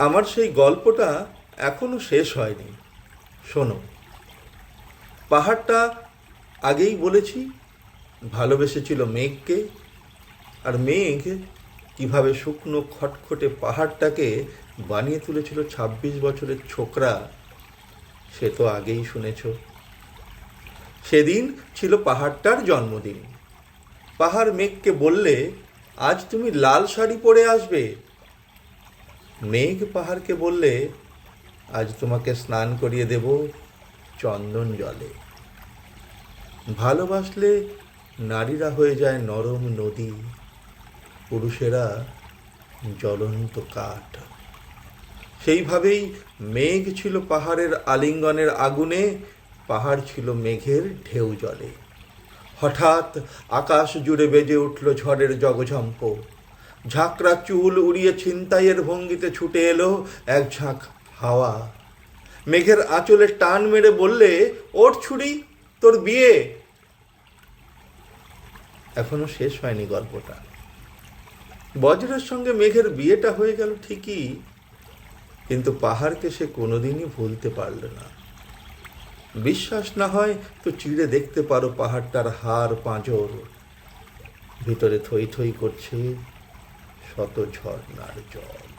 আমার সেই গল্পটা এখনো শেষ হয়নি। শোনো, পাহাড়টা আগেই বলেছি ভালোবেসেছিল মেঘকে, আর মেঘ কিভাবে শুকনো খটখটে পাহাড়টাকে বানিয়ে তুলেছিল ২৬ বছরের ছোকরা, সে তো আগেই শুনেছ। সেদিন ছিল পাহাড়টার জন্মদিন। পাহাড় মেঘকে বললে, আজ তুমি লাল শাড়ি পরে আসবে। মেঘ পাহাড়কে বললে, আজ তোমাকে স্নান করিয়ে দেব চন্দন জলে। ভালোবাসলে নারীরা হয়ে যায় নরম নদী, পুরুষেরা জ্বলন্ত কাঠ। সেইভাবেই মেঘ ছিল পাহাড়ের আলিঙ্গনের আগুনে, পাহাড় ছিল মেঘের ঢেউ জলে। হঠাৎ আকাশ জুড়ে বেজে উঠল ঝড়ের জগঝম্প। ঝাঁকড়া চুল উড়িয়ে ছিনতাইয়ের ভঙ্গিতে ছুটে এলো এক ঝাঁক হাওয়া। মেঘের আঁচলে টান মেরে বললে, ওঠ ছুরি, তোর বিয়ে। এখনো শেষ হয়নি গল্পটা। বজ্রের সঙ্গে মেঘের বিয়েটা হয়ে গেল ঠিকই, কিন্তু পাহাড়কে সে কোনোদিনই ভুলতে পারল না। বিশ্বাস না হয় তো চিড়ে দেখতে পারো পাহাড়টার হাড় পাঁজর, ভিতরে থই থই করছে শত ঝর্ণার জল।